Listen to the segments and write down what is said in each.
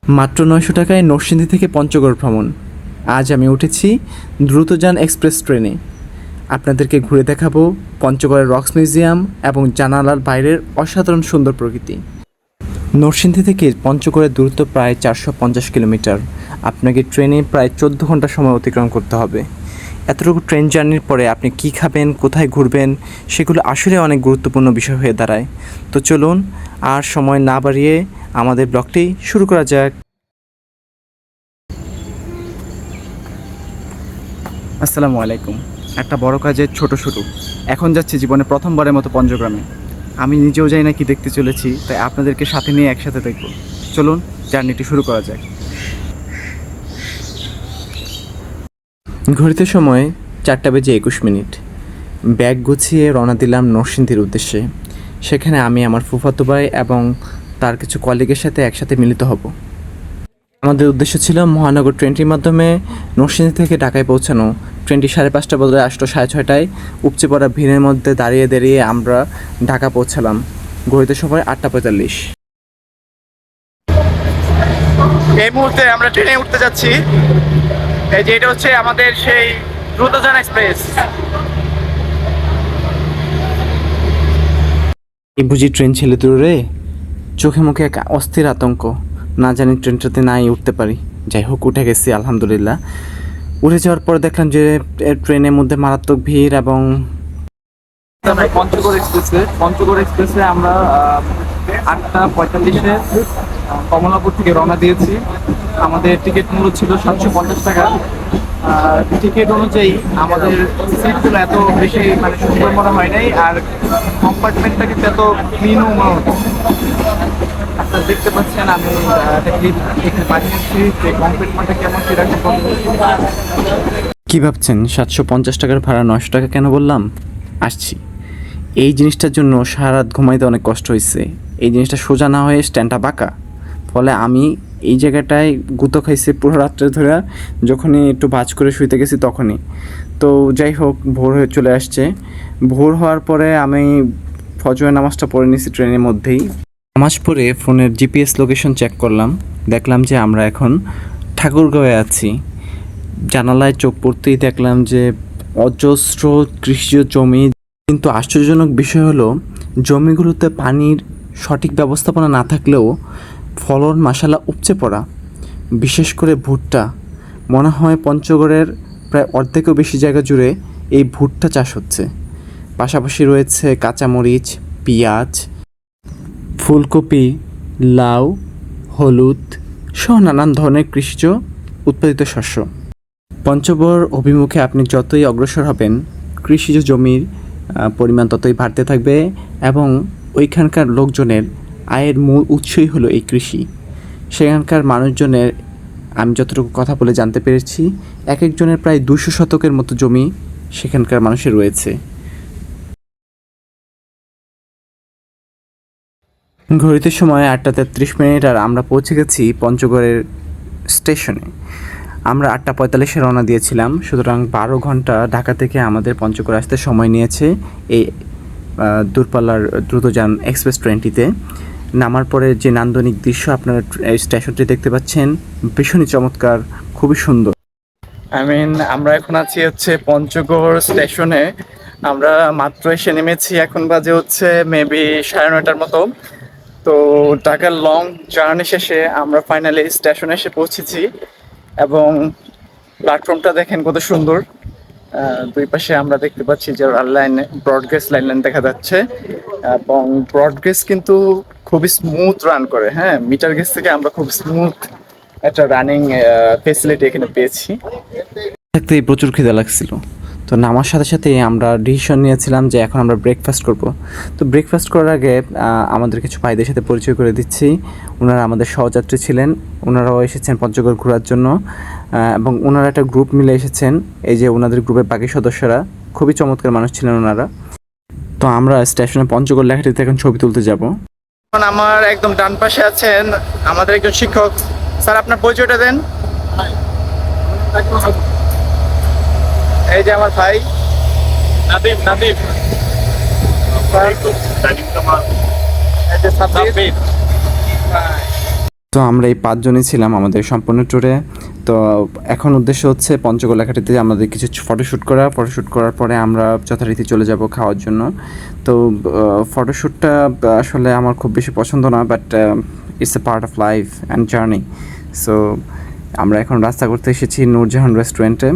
মাত্র ৯০০ টাকায় নরসিংদী থেকে পঞ্চগড় ভ্রমণ। আজ আমি উঠেছি দ্রুতযান এক্সপ্রেস ট্রেনে। আপনাদেরকে ঘুরে দেখাবো পঞ্চগড়ের রক্স মিউজিয়াম এবং জানালার বাইরের অসাধারণ সুন্দর প্রকৃতি। নরসিংদী থেকে পঞ্চগড়ের দূরত্ব প্রায় ৪৫০ কিলোমিটার। আপনাকে ট্রেনে প্রায় ১৪ ঘন্টা সময় অতিক্রম করতে হবে। এতটুকু ট্রেন জার্নির পরে আপনি কী খাবেন, কোথায় ঘুরবেন, সেগুলো আসলে অনেক গুরুত্বপূর্ণ বিষয় হয়ে দাঁড়ায়। তো চলুন আর সময় না বাড়িয়ে আমাদের ব্লগটি শুরু করা যাক। আসসালামু আলাইকুম। একটা বড় কাজের ছোট শুরু। এখন যাচ্ছি জীবনে প্রথমবারের মতো পঞ্চগ্রামে। আমি নিজেও জানি না কি দেখতে চলেছি, তাই আপনাদেরকে সাথে নিয়ে একসাথে দেখব। চলুন জার্নিটি শুরু করা যাক। ঘড়িতে সময় ৪:২১। ব্যাগ গুছিয়ে রওনা দিলাম নরসিংদীর উদ্দেশ্যে। সেখানে আমি আমার ফুফাতো ভাই এবং তার কিছু কলিগের সাথে একসাথে মিলিত হব। আমাদের উদ্দেশ্য ছিল মহানগর ট্রেনটির মাধ্যমে নরসিংদী থেকে ঢাকায় পৌঁছানো। ট্রেনটি ৫:৩০ বদলে আসলো ৬:৩০। উপচে পড়া ভিড়ের মধ্যে দাঁড়িয়ে দাঁড়িয়ে আমরা ঢাকা পৌঁছালাম। ঘড়িতে সময় ৮:৪৫। এই মুহূর্তে আমরা ট্রেনে উঠতে যাচ্ছি। এই যে এটা হচ্ছে আমাদের সেই দ্রুতযান এক্সপ্রেস। এই বুঝি ট্রেন ছেলে দূরে, চোখে মুখে এক অস্থির আতঙ্ক। না জানি ট্রেনটাতে নাই উঠতে পারি। যাই হোক উঠে গেছি আলহামদুলিল্লাহ। উঠে যাওয়ার পরে দেখলাম যে ট্রেনের মধ্যে মারাত্মক ভিড় এবং আমরা পঞ্চগড় এক্সপ্রেসে আমরা ৮:৪৫-এ কমলাপুর থেকে রওনা দিয়েছি। আমাদের টিকিট মূল্য ছিল ৭৫০ টাকা। টিকিট অনুযায়ী আমাদের সিটগুলো এত বেশি সুন্দর মনে হয় নাই, আর কম্পার্টমেন্টটা কিন্তু এত ক্লিনও মনে হতো। আপনারা দেখতে পাচ্ছেন আমি এখানে বানিয়েছি যে কম্পার্টমেন্টটা কেমন সেরকম। কী ভাবছেন ৭৫০ টাকার ভাড়া ৯০০ টাকা কেন বললাম? আসছি। এই জিনিসটার জন্য সারা রাত ঘুমাইতে অনেক কষ্ট হয়েছে। এই জিনিসটা সোজা না হয়ে স্ট্যান্ডটা বাঁকা, ফলে আমি এই জায়গাটায় গুঁতো খাইছে পুরো রাত্রে ধরে। যখনই একটু ভাঁজ করে শুইতে গেছি তখনই তো যাই হোক ভোর হয়ে চলে আসছে। ভোর হওয়ার পরে আমি ফজরের নামাজটা পড়ে নিয়েছি ট্রেনের মধ্যেই। নামাজ পড়ে ফোনের জিপিএস লোকেশন চেক করলাম, দেখলাম যে আমরা এখন ঠাকুরগাঁওয়ে আছি। জানালায় চোখ পড়তেই দেখলাম যে অজস্র কৃষিজ জমি, কিন্তু আশ্চর্যজনক বিষয় হলো জমিগুলোতে পানির সঠিক ব্যবস্থাপনা না থাকলেও ফলন মাশাআল্লাহ উপচে পড়া। বিশেষ করে ভুট্টা, মনে হয় পঞ্চগড়ের প্রায় অর্ধেকেও বেশি জায়গা জুড়ে এই ভুট্টা চাষ হচ্ছে। পাশাপাশি রয়েছে কাঁচামরিচ, পেঁয়াজ, ফুলকপি, লাউ, হলুদ সহ নানান ধরনের কৃষিজ উৎপাদিত শস্য। পঞ্চগড় অভিমুখে আপনি যতই অগ্রসর হবেন কৃষিজ জমির পরিমাণ ততই বাড়তে থাকবে এবং ওইখানকার লোকজনের আয়ের মূল উৎসই হলো এই কৃষি। সেখানকার মানুষজনের আমি যতটুকু কথা বলে জানতে পেরেছি, এক একজনের প্রায় ২০০ শতকের মতো জমি সেখানকার মানুষের রয়েছে। ঘড়িতে সময় ৮:৩৩ আর আমরা পৌঁছে গেছি পঞ্চগড়ের স্টেশনে। আমরা ৮:৪৫-এ রওনা দিয়েছিলাম, সুতরাং ১২ ঘন্টা ঢাকা থেকে আমাদের পঞ্চগড় আসতে সময় নিয়েছে এই দূরপাল্লার দ্রুতযান এক্সপ্রেস ট্রেনটিতে। নামার পরে যে নান্দনিক দৃশ্য আপনারা স্টেশনটি দেখতে পাচ্ছেন ভীষণই চমৎকার, খুবই সুন্দর। আমরা এখন আছি হচ্ছে পঞ্চগড় স্টেশনে। আমরা মাত্র এসে নেমেছি, এখন বাজে হচ্ছে মেবি ৯:৩০ মতো। তো ঢাকার লং জার্নি শেষে আমরা ফাইনালি স্টেশনে এসে পৌঁছেছি এবং প্ল্যাটফর্মটা দেখেন কত সুন্দর। দুই পাশে আমরা দেখতে পাচ্ছি যে লাইন, ব্রডগেজ লাইন দেখা যাচ্ছে এবং ব্রডগেজ কিন্তু খুবই স্মুথ রান করে। হ্যাঁ, মিটার গেজ থেকে আমরা খুব স্মুথ একটা রানিং ফেসিলিটি এখানে পেয়েছি। থাকতে প্রচুর খিদে লাগছিল, তো নামার সাথে সাথে আমরা ডিসিশন নিয়েছিলাম যে এখন আমরা ব্রেকফাস্ট করব। তো ব্রেকফাস্ট করার আগে আমাদের কিছু ভাইদের সাথে পরিচয় করে দিচ্ছি। ওনারা আমাদের সহযাত্রী ছিলেন, ওনারাও এসেছেন পঞ্চগড় ঘোরার জন্য এবং ওনারা একটা গ্রুপ মিলে এসেছেন। এই যে ওনাদের গ্রুপের বাকি সদস্যরা খুবই চমৎকার মানুষ ছিলেন ওনারা। তো আমরা স্টেশনে পঞ্চগড় লেখাটিতে এখন ছবি তুলতে যাব। এখন আমার একদম ডান পাশে আছেন আমাদের একজন শিক্ষক। স্যার, আপনার পরিচয়টা দেন। এই যে আমার ভাই নাদিম। এই যে সাব্বির। তো আমরা এই 5 জনই ছিলাম আমাদের সম্পূর্ণ ট্যুরে। তো এখন উদ্দেশ্য হচ্ছে পঞ্চগড় এলাকাটিতে আমাদের কিছু ফটোশ্যুট করার পরে আমরা যথারীতি চলে যাব খাওয়ার জন্য। তো ফটোশ্যুটটা আসলে আমার খুব বেশি পছন্দ না, but it's a part of life and journey. So আমরা এখন রাস্তা করতে এসেছি নূরজাহান রেস্টুরেন্টে।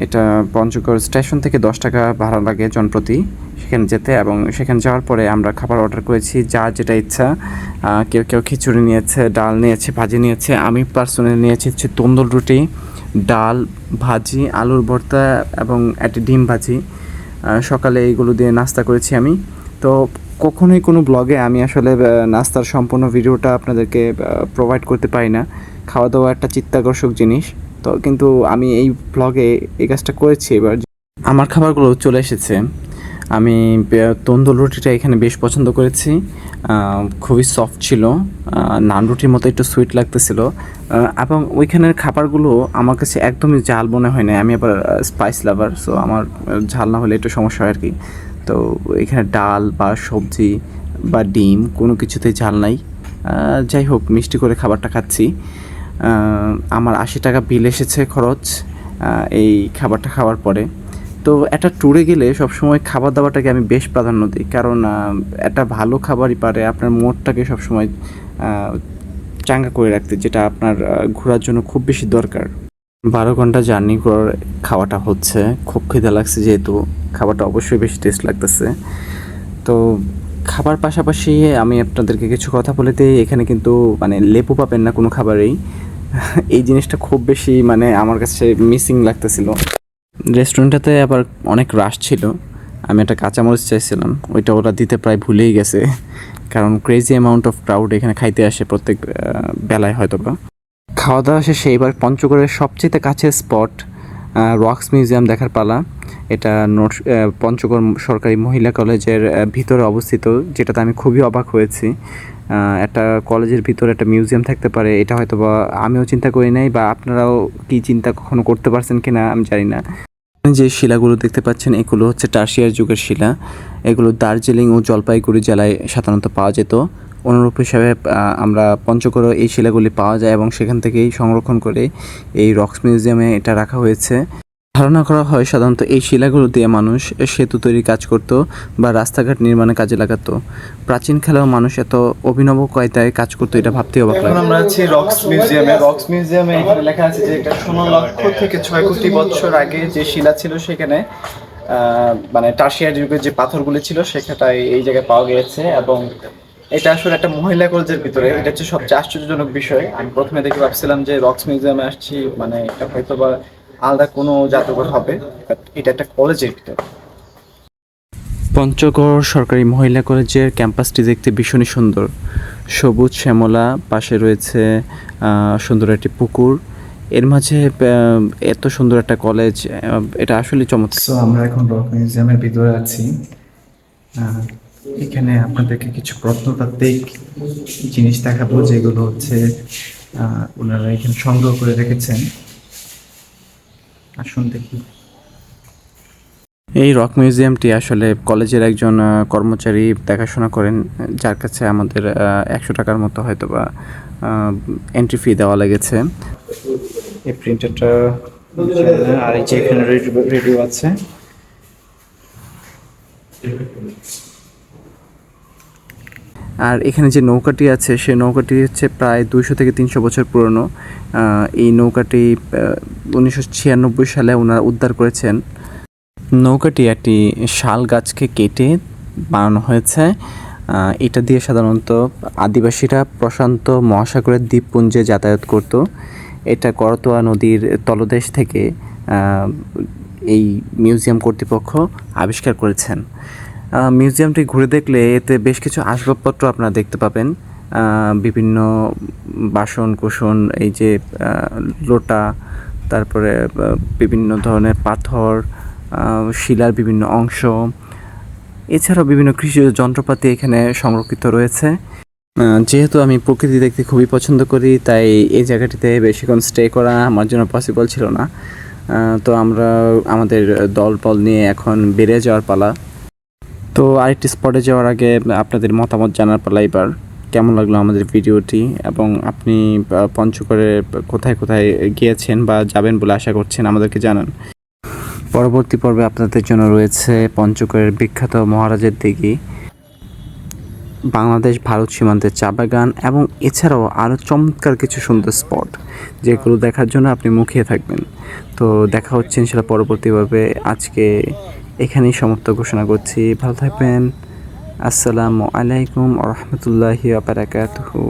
এটা পঞ্চগড় স্টেশন থেকে 10 টাকা ভাড়া লাগে জনপ্রতি সেখানে যেতে, এবং সেখানে যাওয়ার পরে আমরা খাবার অর্ডার করেছি, যার যেটা ইচ্ছা। কেউ কেউ খিচুড়ি নিয়েছে, ডাল নিয়েছে, ভাজি নিয়েছে। আমি পার্সোনালি নিয়েছি হচ্ছে তন্দুর রুটি, ডাল, ভাজি, আলুর ভর্তা এবং একটা ডিম ভাজি। সকালে এইগুলো দিয়ে নাস্তা করেছি আমি। তো কখনোই কোনো ব্লগে আমি আসলে নাস্তার সম্পূর্ণ ভিডিওটা আপনাদেরকে প্রোভাইড করতে পারি না। খাওয়া দাওয়া একটা চিত্তাকর্ষক জিনিস, তো কিন্তু আমি এই ব্লগে এই কাজটা করেছি এবার। আমার খাবারগুলো চলে এসেছে। আমি তন্দুর রুটিটা এখানে বেশ পছন্দ করেছি, খুবই সফট ছিল, নান রুটির মতো একটু সুইট লাগতেছিল, এবং ওইখানের খাবারগুলো আমার কাছে একদমই ঝাল মনে হয় না। আমি আবার স্পাইস লাভার, সো আমার ঝাল না হলে একটু সমস্যা হয় আর কি। তো এখানে ডাল বা সবজি বা ডিম কোনো কিছুতেই ঝাল নাই। যাই হোক, মিষ্টি করে খাবারটা খাচ্ছি। আমার 80 টাকা বিল এসেছে খরচ এই খাবারটা খাওয়ার পরে। তো একটা ট্যুরে গেলে সবসময় খাবার দাবারটাকে আমি বেশ প্রাধান্য দিই, কারণ একটা ভালো খাবারই পারে আপনার মুডটাকে সবসময় চাঙ্গা করে রাখতে, যেটা আপনার ঘোরার জন্য খুব বেশি দরকার। 12 ঘন্টা জার্নি করে খাওয়াটা হচ্ছে, খুব খিদে লাগছে যেহেতু খাবারটা অবশ্যই বেশি টেস্ট লাগতেছে। তো খাবার পাশাপাশি আমি আপনাদেরকে কিছু কথা বলে দিই, এখানে কিন্তু মানে লেবু পাবেন না কোনো খাবারেই। এই জিনিসটা খুব বেশি মানে আমার কাছে মিসিং লাগতেছিল। রেস্টুরেন্টটাতে আবার অনেক রাশ ছিল। আমি একটা কাঁচামরিচ চাইছিলাম, ওইটা ওরা দিতে প্রায় ভুলেই গেছে, কারণ ক্রেজি অ্যামাউন্ট অফ ক্রাউড এখানে খাইতে আসে প্রত্যেক বেলায় হয়তো বা। খাওয়া দাওয়া শেষে এবার পঞ্চগড়ের সবচেয়ে কাছের স্পট রক্স মিউজিয়াম দেখার পালা। এটা পঞ্চগড় সরকারি মহিলা কলেজের ভিতরে অবস্থিত, যেটাতে আমি খুবই অবাক হয়েছি। একটা কলেজের ভিতরে একটা মিউজিয়াম থাকতে পারে, এটা হয়তো বা আমিও চিন্তা করি নাই, বা আপনারাও কি চিন্তা কখনো করতে পারছেন কিনা আমি জানি না। যে শিলাগুলো দেখতে পাচ্ছেন এগুলো হচ্ছে টার্সিয়ার যুগের শিলা। এগুলো দার্জিলিং ও জলপাইগুড়ি জেলায় সাধারণত পাওয়া যেত। অনুরূপ হিসাবে আমরা পঞ্চগড়ে এই শিলাগুলি পাওয়া যায়, এবং সেখান থেকেই সংরক্ষণ করে এই রক্স মিউজিয়ামে এটা রাখা হয়েছে। ধারণা করা হয় সাধারণত এই শিলাগুলো দিয়ে মানুষ সেতু তৈরির কাজ করত বা রাস্তাঘাট নির্মাণে কাজে লাগাতো। প্রাচীন খেলাও মানুষ এত অভিনব কায়দায় কাজ করতো, এটা ভাবতেই অবাক লাগে। এখন আমরা আছি রক্স মিউজিয়ামে এখানে লেখা আছে যে এটা 16 লক্ষ থেকে 6 কোটি বছর আগে যে শিলা ছিল সেখানে মানে টার্সিয়ার যুগের যে পাথরগুলি ছিল সেখানটা এই জায়গায় পাওয়া গিয়েছে। এবং এটা আসলে একটা মহিলা কলেজের ভিতরে, এটা হচ্ছে সবচেয়ে আশ্চর্যজনক বিষয়। আমি প্রথমে দেখে ভাবছিলাম যে রক্স মিউজিয়ামে আসছি, মানে এটা হয়তো বা আলাদা কোনো জাদুঘর হবে, বাট এটা একটা কলেজের ভিতরে। পঞ্চগড় সরকারি মহিলা কলেজের ক্যাম্পাসটি দেখতে ভীষণই সুন্দর, সবুজ শ্যামলা, পাশে রয়েছে সুন্দর একটি পুকুর, এর মাঝে এত সুন্দর একটা কলেজ, এটা আসলে চমৎকার। সো আমরা এখন রক মিউজিয়ামের ভিতরে আছি। এখানে আপনাদেরকে কিছু প্রত্নতাত্ত্বিক জিনিস দেখাবো, যেগুলো হচ্ছে ওনারা এখানে সংগ্রহ করে রেখেছেন। আসুন দেখি। এই রক মিউজিয়ামটি আসলে কলেজের একজন কর্মচারী দেখাশোনা করেন, যার কাছে আমাদের 100 টাকার মতো হয়তো বা এন্ট্রি ফি দেওয়া লেগেছে। এই প্রিন্টারটা আর এই যে এখানে রেডিও আছে। আর এখানে যে নৌকাটি আছে সেই নৌকাটি হচ্ছে প্রায় 200 থেকে 300 বছর পুরনো। এই নৌকাটি 1996 সালে ওনারা উদ্ধার করেছেন। নৌকাটি একটি শাল গাছকে কেটে বানানো হয়েছে। এটা দিয়ে সাধারণত আদিবাসীরা প্রশান্ত মহাসাগরের দ্বীপপুঞ্জে যাতায়াত করত। এটা করতোয়া নদীর তলদেশ থেকে এই মিউজিয়াম কর্তৃপক্ষ আবিষ্কার করেছেন। মিউজিয়ামটি ঘুরে দেখলে এতে বেশ কিছু আসবাবপত্র আপনারা দেখতে পাবেন, বিভিন্ন বাসন কোসন, এই যে লোটা, তারপরে বিভিন্ন ধরনের পাথর, শিলার বিভিন্ন অংশ, এছাড়াও বিভিন্ন কৃষি যন্ত্রপাতি এখানে সংরক্ষিত রয়েছে। যেহেতু আমি প্রকৃতি দেখতে খুবই পছন্দ করি, তাই এই জায়গাটিতে বেশিক্ষণ স্টে করা আমার জন্য পসিবল ছিল না। তো আমরা আমাদের দল নিয়ে এখন বেরিয়ে যাওয়ার পালা। তো আরেকটি স্পটে যাওয়ার আগে আপনাদের মতামত জানার পালা এবার। কেমন লাগলো আমাদের ভিডিওটি এবং আপনি পঞ্চগড়ে কোথায় কোথায় গিয়েছেন বা যাবেন বলে আশা করছেন আমাদেরকে জানান। পরবর্তী পর্বে আপনাদের জন্য রয়েছে পঞ্চগড়ের বিখ্যাত মহারাজের দিঘি, বাংলাদেশ ভারত সীমান্তের চা বাগান এবং এছাড়াও আরও চমৎকার কিছু সুন্দর স্পট যেগুলো দেখার জন্য আপনি মুখিয়ে থাকবেন। তো দেখা হচ্ছে ইনশাআল্লাহ পরবর্তী পর্বে। আজকে এখানেই সমাপ্ত ঘোষণা করছি। ভালো থাকবেন। আসসালামু আলাইকুম ওয়া রাহমাতুল্লাহি ওয়া বারাকাতুহু।